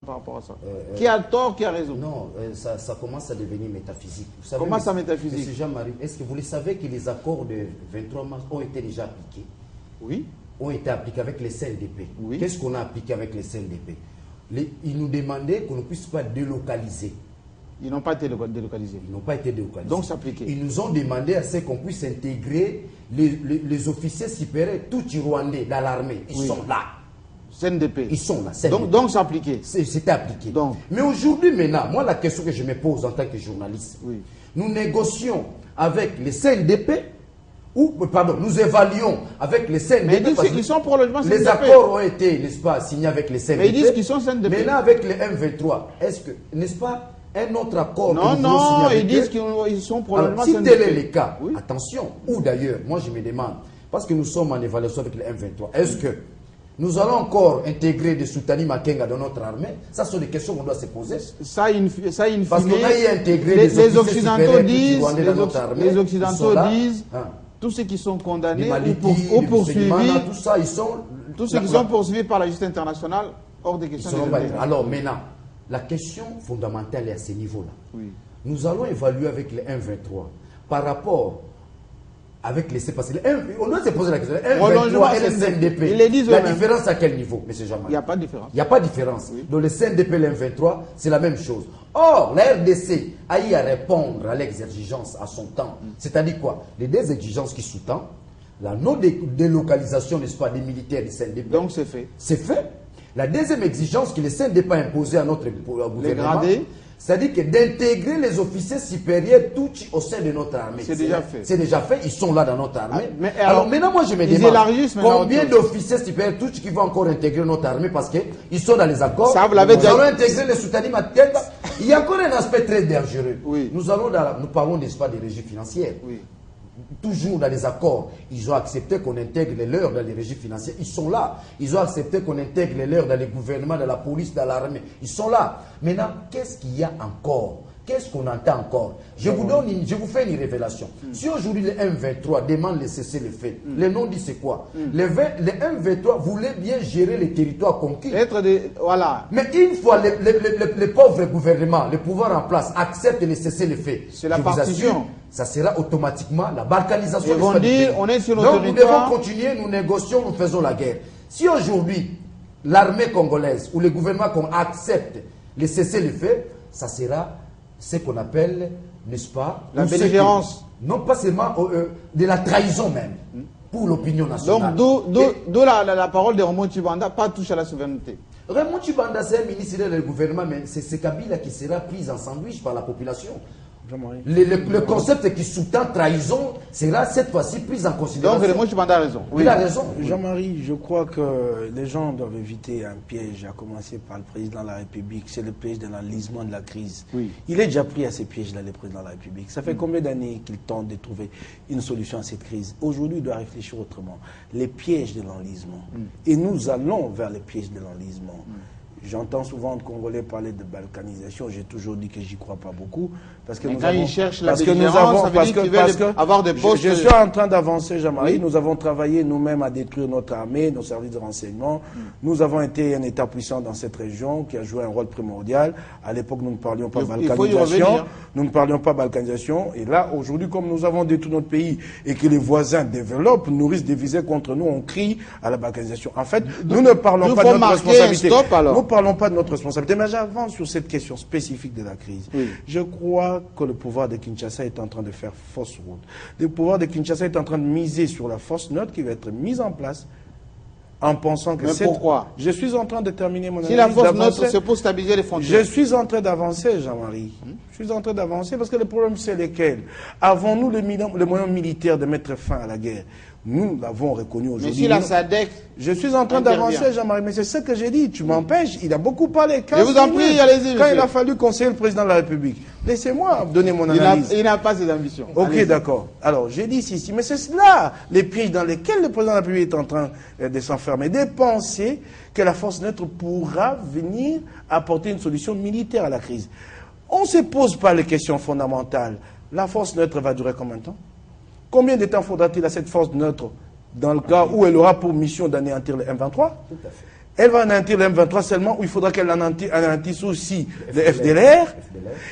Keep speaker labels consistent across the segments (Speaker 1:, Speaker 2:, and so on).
Speaker 1: par rapport à ça. Qui a tort, qui a raison?
Speaker 2: Non, ça commence à devenir métaphysique. Vous savez,
Speaker 1: comment ça métaphysique?
Speaker 2: Monsieur Jean-Marie, est-ce que vous le savez que les accords de 23 mars ont été déjà appliqués?
Speaker 1: Oui.
Speaker 2: Ont été appliqués avec les CNDP.
Speaker 1: Oui.
Speaker 2: Qu'est-ce qu'on a appliqué avec les CNDP? Ils nous demandaient qu'on ne puisse pas délocaliser.
Speaker 1: Ils n'ont pas été délocalisés.
Speaker 2: Ils n'ont pas été délocalisés.
Speaker 1: Donc s'appliquer.
Speaker 2: Ils nous ont demandé à ce qu'on puisse intégrer les officiers supérieurs, tout rwandais dans l'armée. Ils sont là.
Speaker 1: CNDP.
Speaker 2: Ils sont là. CNDP.
Speaker 1: Donc s'appliquer.
Speaker 2: C'était appliqué.
Speaker 1: Donc.
Speaker 2: Mais aujourd'hui, maintenant, moi, la question que je me pose en tant que journaliste,
Speaker 1: oui.
Speaker 2: Nous négocions avec les CNDP, ou, pardon, nous évaluons avec les CNDP.
Speaker 1: Mais ils sont pour le logement CNDP.
Speaker 2: Les accords ont été, n'est-ce pas, signés avec les CNDP.
Speaker 1: Mais ils disent qu'ils sont CNDP.
Speaker 2: Maintenant, avec les M23, est-ce que, n'est-ce pas, un autre accord?
Speaker 1: Non, non, ils disent qu'ils sont pour le logement CNDP.
Speaker 2: Si tel est le cas,
Speaker 1: oui.
Speaker 2: Attention, ou d'ailleurs, moi je me demande, parce que nous sommes en évaluation avec les M23, est-ce que nous allons encore intégrer des Soutani Makenga dans notre armée? Ça sont des questions qu'on doit se poser.
Speaker 1: Ça,
Speaker 2: parce qu'on a y intégré
Speaker 1: les Occidentaux disent, les Occidentaux
Speaker 2: là,
Speaker 1: disent, tous ceux qui sont condamnés
Speaker 2: ou poursuivis, tout ça, ils sont,
Speaker 1: tous ceux qui sont poursuivis par la justice internationale, hors des questions.
Speaker 2: Alors maintenant, la question fondamentale est à ce niveau-là.
Speaker 1: Oui.
Speaker 2: Nous allons évaluer avec les M23 par rapport avec les C. Parce que on doit se poser la question. M23 et les CNDP. La différence à quel niveau, M. Jean-Marie?
Speaker 1: Il n'y a pas de différence.
Speaker 2: Il n'y a pas de différence.
Speaker 1: Oui.
Speaker 2: Donc les CNDP et les M23, c'est la même chose. Or, la RDC a eu à répondre à l'exigence à son temps. C'est-à-dire quoi? Les deux exigences qui sous-tendent, la non-délocalisation, n'est-ce pas, des militaires du CNDP.
Speaker 1: Donc c'est fait.
Speaker 2: C'est fait. La deuxième exigence que les CNDP a imposée à notre gouvernement, c'est-à-dire que d'intégrer les officiers supérieurs tout au sein de notre armée.
Speaker 1: C'est déjà fait.
Speaker 2: C'est déjà fait, ils sont là dans notre armée.
Speaker 1: Alors
Speaker 2: maintenant, moi je me demande combien d'officiers supérieurs tout qui vont encore intégrer notre armée parce qu'ils sont dans les accords.
Speaker 1: Ça, vous l'avez
Speaker 2: nous allons intégrer les Soutani Makenga. Il y a encore un aspect très dangereux.
Speaker 1: Oui.
Speaker 2: Nous parlons, n'est-ce pas, des régies financières.
Speaker 1: Oui.
Speaker 2: Toujours dans les accords, ils ont accepté qu'on intègre les leurs dans les régimes financiers. Ils sont là. Ils ont accepté qu'on intègre les leurs dans les gouvernements, dans la police, dans l'armée. Ils sont là. Maintenant, qu'est-ce qu'il y a encore? Qu'est-ce qu'on entend encore? Je vous fais une révélation. Si aujourd'hui les M23 demandent de cesser le fait, le nom dit c'est quoi? Les M23 voulaient bien gérer les territoires conquis.
Speaker 1: Voilà.
Speaker 2: Mais une fois les pauvres gouvernements, le pouvoir en place, acceptent de cesser le fait,
Speaker 1: c'est la partition.
Speaker 2: Ça sera automatiquement la balkanisation.
Speaker 1: Ils vont dire, on est sur le
Speaker 2: territoire. Donc nous devons continuer, nous négocions, nous faisons la guerre. Si aujourd'hui, l'armée congolaise ou le gouvernement accepte de cesser le fait, ça sera ce qu'on appelle, n'est-ce pas,
Speaker 1: la belligérance.
Speaker 2: Non pas seulement de la trahison même, pour l'opinion nationale.
Speaker 1: Donc d'où la parole de Raymond Tshibanda, pas toucher à la souveraineté.
Speaker 2: Raymond Tshibanda, c'est un ministre du gouvernement, mais c'est Kabila qui sera pris en sandwich par la population. Le concept qui sous-tend trahison sera cette fois-ci pris en considération. Donc,
Speaker 1: Raymond Tshibanda a raison.
Speaker 2: Oui. Il a raison.
Speaker 3: Jean-Marie, je crois que les gens doivent éviter un piège, à commencer par le président de la République. C'est le piège de l'enlisement de la crise. Oui. Il est déjà pris à ces pièges-là, le président de la République. Ça fait combien d'années qu'il tente de trouver une solution à cette crise? Aujourd'hui, il doit réfléchir autrement. Les pièges de l'enlisement. Et nous allons vers les pièges de l'enlisement. J'entends souvent de Congolais parler de balkanisation. J'ai toujours dit que j'y crois pas beaucoup. Parce que
Speaker 1: ils cherchent la belligérance, avoir des postes.
Speaker 3: Je suis en train d'avancer, Jean-Marie. Oui. Nous avons travaillé nous-mêmes à détruire notre armée, nos services de renseignement. Nous avons été un État puissant dans cette région qui a joué un rôle primordial. À l'époque, nous ne parlions pas balkanisation. Nous ne parlions pas balkanisation. Et là, aujourd'hui, comme nous avons détruit notre pays et que les voisins développent, nourrissent des visées contre nous, on crie à la balkanisation. En fait, nous ne parlons pas de notre responsabilité. Nous ne parlons pas de notre responsabilité, mais j'avance sur cette question spécifique de la crise. Oui. Je crois que le pouvoir de Kinshasa est en train de faire fausse route. Le pouvoir de Kinshasa est en train de miser sur la force neutre qui va être mise en place en pensant que c'est...
Speaker 1: pourquoi?
Speaker 3: Je suis en train de terminer mon analyse.
Speaker 1: Si la force neutre, c'est pour stabiliser les frontières.
Speaker 3: Je suis en train d'avancer, Jean-Marie. Je suis en train d'avancer parce que le problème, c'est lequel? Avons-nous le moyen militaire de mettre fin à la guerre? Nous l'avons reconnu aujourd'hui.
Speaker 1: Mais si la SADC...
Speaker 3: Je suis en train d'avancer, Jean-Marie, mais c'est ce que j'ai dit. Tu m'empêches. Il a beaucoup parlé.
Speaker 1: Je vous en prie, allez-y.
Speaker 3: Quand il a fallu conseiller le président de la République, laissez-moi donner mon analyse.
Speaker 1: Il n'a pas ses ambitions.
Speaker 3: Ok, d'accord. Alors, j'ai dit si, mais c'est cela, les pièges dans lesquels le président de la République est en train de s'enfermer, de penser que la force neutre pourra venir apporter une solution militaire à la crise. On ne se pose pas les questions fondamentales. La force neutre va durer combien de temps? Combien de temps faudra-t-il à cette force neutre dans le cas où elle aura pour mission d'anéantir le M23?
Speaker 2: Tout à fait.
Speaker 3: Elle va anéantir le M23 seulement, ou il faudra qu'elle anéantisse aussi le FDLR.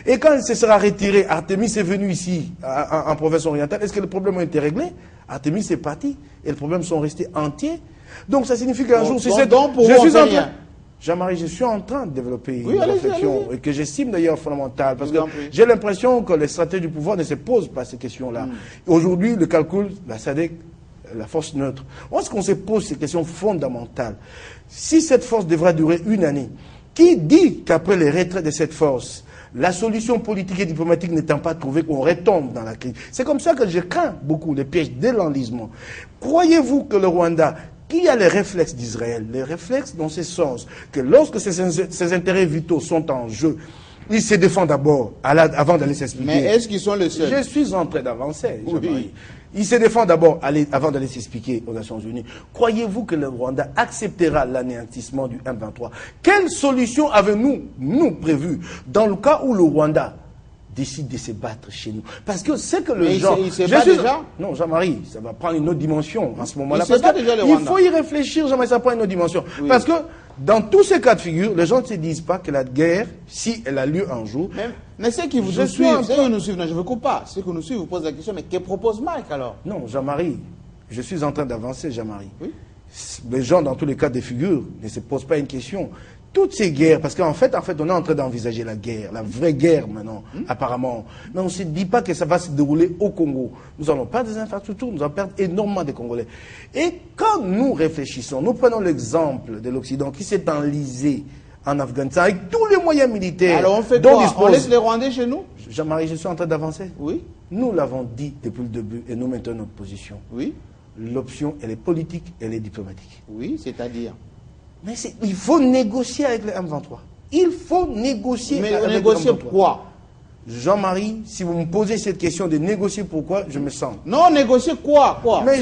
Speaker 3: Et quand elle se sera retirée, Artémis est venu ici, en province orientale, est-ce que le problème a été réglé? Artémis est parti, et les problèmes sont restés entiers. Donc ça signifie qu'un jour, si c'est... Jean-Marie, je suis en train de développer une réflexion, et que j'estime d'ailleurs fondamentale, parce que j'ai l'impression que les stratégies du pouvoir ne se posent pas ces questions-là. Aujourd'hui, le calcul, la SADC, la force neutre. Est-ce qu'on se pose ces questions fondamentales? Si cette force devra durer une année, qui dit qu'après les retraits de cette force, la solution politique et diplomatique n'étant pas trouvée, qu'on retombe dans la crise? C'est comme ça que je crains beaucoup les pièges de l'enlisement. Croyez-vous que le Rwanda, qui a les réflexes d'Israël, les réflexes dans ce sens, que lorsque ses intérêts vitaux sont en jeu, il se défend d'abord, avant d'aller s'expliquer.
Speaker 1: Mais est-ce qu'ils sont les seuls?
Speaker 3: Je suis en train d'avancer, Jean-Marie. Il se défend d'abord avant d'aller s'expliquer aux Nations Unies. Croyez-vous que le Rwanda acceptera l'anéantissement du M23? Quelle solution avez-nous, nous, prévu dans le cas où le Rwanda décide de se battre chez nous? Parce que c'est que le genre...
Speaker 1: Il se bat déjà?
Speaker 3: Non, Jean-Marie, ça va prendre une autre dimension en ce moment-là.
Speaker 1: Il
Speaker 3: faut y réfléchir, Jean-Marie, ça prend une autre dimension. Oui. Parce que dans tous ces cas de figure, les gens ne se disent pas que la guerre, si elle a lieu un jour...
Speaker 1: Mais ceux qui vous suivent, ceux qui nous suivent, non, je ne vous coupe pas, ceux qui nous suivent vous posent la question, mais que propose Mike alors?
Speaker 3: Non, Jean-Marie, je suis en train d'avancer, Jean-Marie.
Speaker 1: Oui.
Speaker 3: Les gens, dans tous les cas de figure, ne se posent pas une question. Toutes ces guerres, parce qu'en fait, on est en train d'envisager la guerre, la vraie guerre maintenant, apparemment. Mais on ne se dit pas que ça va se dérouler au Congo. Nous allons perdre des infrastructures, nous allons perdre énormément de Congolais. Et quand nous réfléchissons, nous prenons l'exemple de l'Occident qui s'est enlisé en Afghanistan avec tous les moyens militaires.
Speaker 1: Alors on fait quoi? On laisse les Rwandais chez nous?
Speaker 3: Jean-Marie, je suis en train d'avancer.
Speaker 1: Oui.
Speaker 3: Nous l'avons dit depuis le début et nous maintenons notre position.
Speaker 1: Oui.
Speaker 3: L'option, elle est politique, elle est diplomatique.
Speaker 1: Oui, c'est-à-dire?
Speaker 3: Mais il faut négocier avec le M23. Il faut négocier avec le M23. Mais
Speaker 1: négocier pourquoi?
Speaker 3: Jean-Marie, si vous me posez cette question de négocier pourquoi, je me sens.
Speaker 1: Non, négocier quoi?
Speaker 3: Mais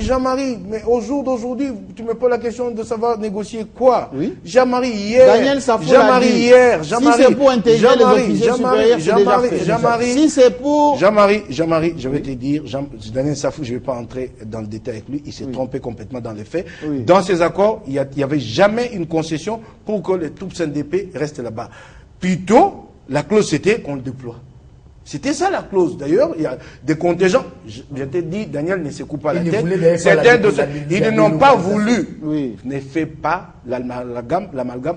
Speaker 3: Jean-Marie, mais au jour d'aujourd'hui, tu me poses la question de savoir négocier quoi? Oui. Jean-Marie, hier.
Speaker 1: Daniel Safo
Speaker 3: Jean-Marie, hier. Jean-Marie,
Speaker 1: si c'est pour intégrer les officiers supérieurs,
Speaker 3: Jean-Marie,
Speaker 1: si c'est pour...
Speaker 3: Jean-Marie, je vais te dire, Daniel Safo, je ne vais pas entrer dans le détail avec lui, il s'est trompé complètement dans les faits. Oui. Dans ces accords, il n'y avait jamais une concession pour que les troupes CNDP restent là-bas. Plutôt, la clause, c'était qu'on le déploie. C'était ça la clause. D'ailleurs, il y a des contingents. Je t'ai dit, Daniel ne se coupe pas la tête. Certains de ceux, ils n'ont pas voulu. Oui. Ne fais pas l'amalgame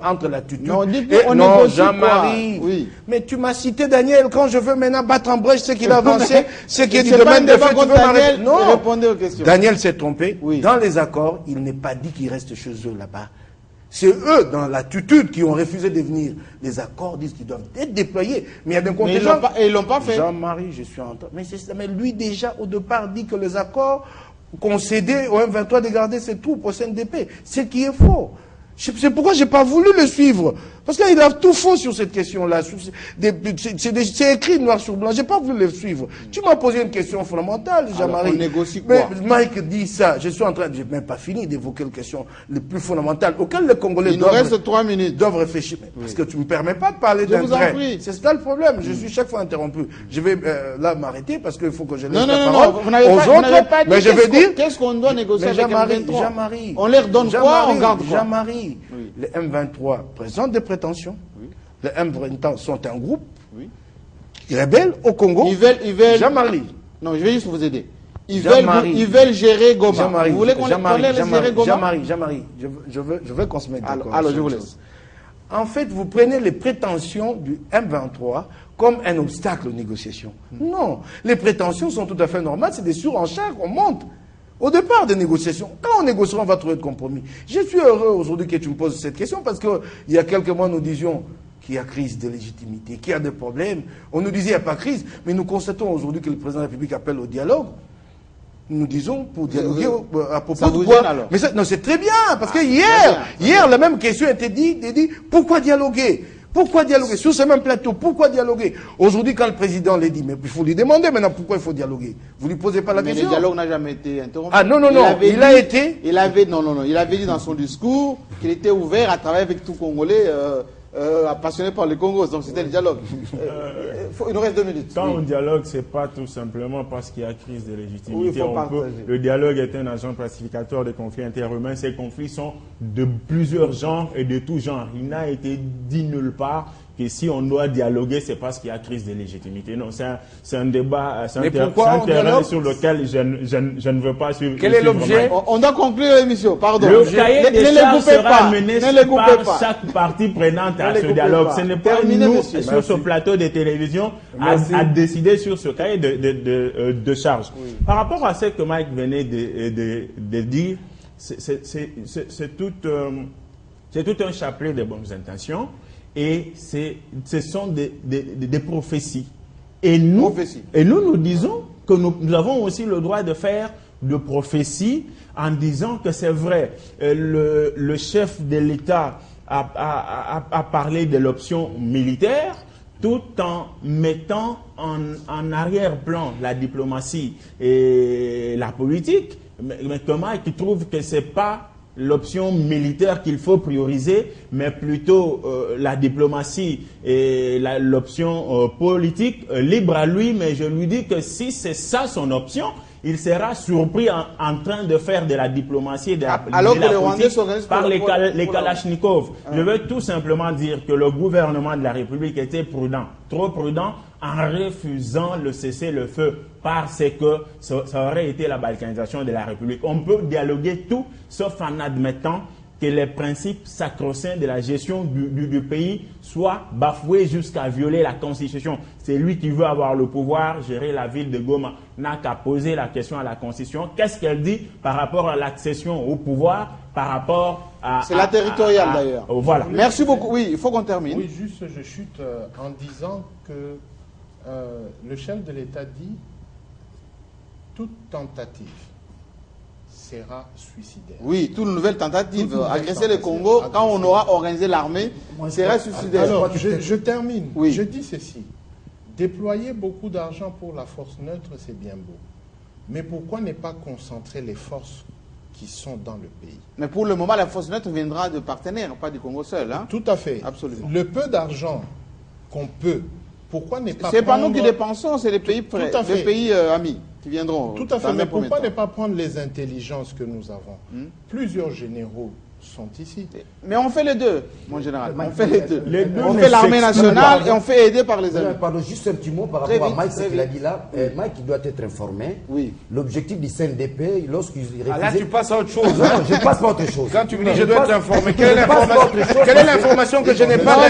Speaker 3: entre la tutu et non, Jean-Marie. Oui. Mais tu m'as cité Daniel. Quand je veux maintenant battre en brèche ce qu'il a avancé, ce qui est du domaine de fait, tu veux m'arrêter. Non.
Speaker 1: Répondez aux questions.
Speaker 3: Daniel s'est trompé. Oui. Dans les accords, il n'est pas dit qu'il reste chez eux là-bas. C'est eux, dans l'attitude, qui ont refusé de venir. Les accords disent qu'ils doivent être déployés. Mais il y a des contingents...
Speaker 1: Et ils ne l'ont pas fait.
Speaker 3: Jean-Marie, je suis en train... Mais lui, déjà, au départ, dit que les accords concédaient au M23 de garder ses troupes au CNDP. Ce qui est faux. C'est pourquoi je n'ai pas voulu le suivre. Parce qu'il a tout faux sur cette question-là. C'est écrit noir sur blanc. Je n'ai pas voulu le suivre. Tu m'as posé une question fondamentale, Jean-Marie.
Speaker 1: On négocie quoi?
Speaker 3: Mais Mike dit ça. Je suis en train... Je n'ai même pas fini d'évoquer les questions les plus fondamentales auxquelles les Congolais doivent réfléchir. Oui. Parce que tu ne me permets pas de parler d'un trait. C'est ça le problème. Je suis chaque fois interrompu. Je vais là m'arrêter parce qu'il faut que je laisse la parole aux autres. Mais je vais dire...
Speaker 1: Qu'est-ce qu'on doit négocier avec M23?
Speaker 3: Jean-Marie.
Speaker 1: On leur donne quoi? On garde quoi?
Speaker 3: Jean-Marie. Oui. Les M23 présentent des prétentions. Oui. Les M23 sont un groupe rebelle au Congo.
Speaker 1: Ils veulent...
Speaker 3: Jean-Marie.
Speaker 1: Non, je vais juste vous aider. Ils veulent gérer Goma. Vous voulez qu'on laisse gérer Goma?
Speaker 3: Jean-Marie, je veux qu'on se mette d'accord.
Speaker 1: Alors, je vous laisse.
Speaker 3: En fait, vous prenez les prétentions du M23 comme un obstacle aux négociations. Non, les prétentions sont tout à fait normales. C'est des surenchères qu'on monte. Au départ des négociations, quand on négociera, on va trouver de compromis. Je suis heureux aujourd'hui que tu me poses cette question parce qu'il y a quelques mois, nous disions qu'il y a crise de légitimité, qu'il y a des problèmes. On nous disait qu'il n'y a pas de crise, mais nous constatons aujourd'hui que le président de la République appelle au dialogue. Nous disons pour dialoguer à propos de quoi? Mais non, c'est très bien, parce que hier, la même question était dit, pourquoi dialoguer? Pourquoi dialoguer? Sur ce même plateau, pourquoi dialoguer? Aujourd'hui, quand le président l'a dit, mais il faut lui demander maintenant pourquoi il faut dialoguer. Vous ne lui posez pas la question?
Speaker 1: Mais le dialogue n'a jamais été interrompu.
Speaker 3: Ah non, il
Speaker 1: avait dit dans son discours qu'il était ouvert à travailler avec tout Congolais passionné par le Congo. Donc c'était le dialogue. Il nous reste 2 minutes.
Speaker 4: Quand on dialogue, ce n'est pas tout simplement parce qu'il y a crise de légitimité. Le dialogue est un agent pacificateur des conflits interhumains. Ces conflits sont de plusieurs genres et de tout genre. Il n'a été dit nulle part que si on doit dialoguer, c'est parce qu'il y a crise de légitimité. Non, c'est un débat, c'est un terrain sur lequel je ne veux pas suivre.
Speaker 3: Quel est l'objet?
Speaker 1: On doit conclure l'émission, pardon.
Speaker 4: Le cahier des charges sera mené par chaque partie prenante à ce dialogue. Ce n'est pas nous, sur ce plateau de télévision, à décider sur ce cahier de charges. Oui. Par rapport à ce que Mike venait de dire, c'est tout un chapelet de bonnes intentions. Et ce sont des prophéties. Et nous disons que nous avons aussi le droit de faire de prophéties en disant que c'est vrai. Le chef de l'État a parlé de l'option militaire tout en mettant en arrière-plan la diplomatie et la politique. Mais comment il trouve que ce n'est pas l'option militaire qu'il faut prioriser, mais plutôt la diplomatie et l'option politique, libre à lui, mais je lui dis que si c'est ça son option, il sera surpris en train de faire de la diplomatie et de la politique par les Kalachnikov. Je veux tout simplement dire que le gouvernement de la République était prudent, trop prudent, en refusant le cessez-le-feu parce que ça aurait été la balkanisation de la République. On peut dialoguer tout, sauf en admettant que les principes sacro-saints de la gestion du pays soient bafoués jusqu'à violer la Constitution. C'est lui qui veut avoir le pouvoir, gérer la ville de Goma. N'a qu'à poser la question à la Constitution. Qu'est-ce qu'elle dit par rapport à l'accession au pouvoir, par rapport à...
Speaker 1: C'est la territoriale d'ailleurs.
Speaker 4: Voilà.
Speaker 1: Merci beaucoup. Oui, il faut qu'on termine.
Speaker 5: Oui, juste je chute en disant que le chef de l'État dit toute tentative sera suicidaire.
Speaker 1: Oui, toute nouvelle tentative. Agresser le Congo, quand on aura organisé l'armée, sera suicidaire.
Speaker 5: Alors, je termine.
Speaker 1: Oui.
Speaker 5: Je dis ceci. Déployer beaucoup d'argent pour la force neutre, c'est bien beau. Mais pourquoi ne pas concentrer les forces qui sont dans le pays?
Speaker 1: Mais pour le moment, la force neutre viendra de partenaires, pas du Congo seul. Hein?
Speaker 5: Tout à fait.
Speaker 1: Absolument.
Speaker 5: Le peu d'argent qu'on peut, pourquoi ne pas
Speaker 1: C'est pas nous qui dépensons, c'est les pays prêts, les pays amis qui viendront.
Speaker 5: Tout à fait, mais pourquoi ne pas prendre les intelligences que nous avons? Plusieurs généraux sont ici.
Speaker 1: Mais on fait les deux, mon général. On fait les deux. On fait l'armée nationale et on fait aider par les amis.
Speaker 2: Pardon, juste un petit mot par rapport à Mike, ce qu'il a dit là. Mike, il doit être informé.
Speaker 1: Oui.
Speaker 2: L'objectif du CNDP, lorsqu'ils
Speaker 3: refusaient... là, tu passes à autre chose.
Speaker 2: Non, je ne passe pas à autre chose.
Speaker 3: Quand tu me dis je dois être informé, quelle est l'information que je n'ai pas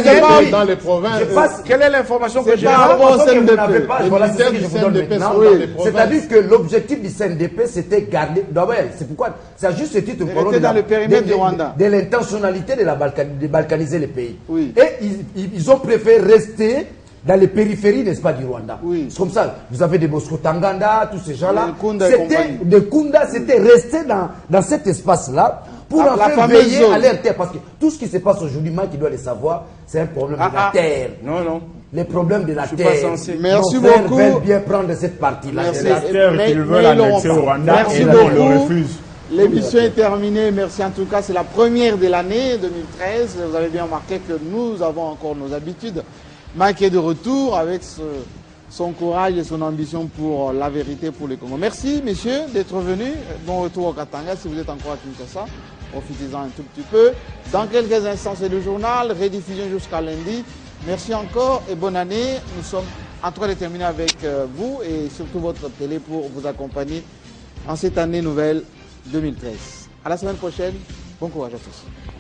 Speaker 5: dans les provinces?
Speaker 3: Quelle est l'information que je n'ai
Speaker 2: pas? Voilà, c'est ce que je vous donne maintenant. C'est-à-dire que l'objectif du CNDP, c'était garder... C'est pourquoi, c'est à juste ce titre,
Speaker 1: dans le périmètre du Rwanda.
Speaker 2: De l'intentionnalité de balkaniser le pays.
Speaker 1: Oui.
Speaker 2: Et ils ont préféré rester dans les périphéries, n'est-ce pas, du Rwanda.
Speaker 1: Oui.
Speaker 2: C'est comme ça. Vous avez des Bosco Tanganda, tous ces gens-là.
Speaker 1: Des
Speaker 2: Kunda, c'était rester dans cet espace-là pour en faire veiller à leur terre. Parce que tout ce qui se passe aujourd'hui, Mike, qui doit le savoir, c'est un problème de la terre.
Speaker 3: Non, non.
Speaker 2: Les problèmes de la terre.
Speaker 1: Merci beaucoup.
Speaker 2: Veulent bien prendre cette partie-là.
Speaker 4: C'est la terre qu'ils veulent annexer au Rwanda et on le refuse.
Speaker 1: L'émission est terminée. Merci en tout cas. C'est la première de l'année 2013. Vous avez bien remarqué que nous avons encore nos habitudes. Mike est de retour avec son courage et son ambition pour la vérité pour les Congo. Merci, messieurs, d'être venus. Bon retour au Katanga. Si vous êtes encore à Kinshasa, profitez-en un tout petit peu. Dans quelques instants, c'est le journal. Rediffusion jusqu'à lundi. Merci encore et bonne année. Nous sommes en train de terminer avec vous et surtout votre télé pour vous accompagner en cette année nouvelle 2013. À la semaine prochaine. Bon courage à tous.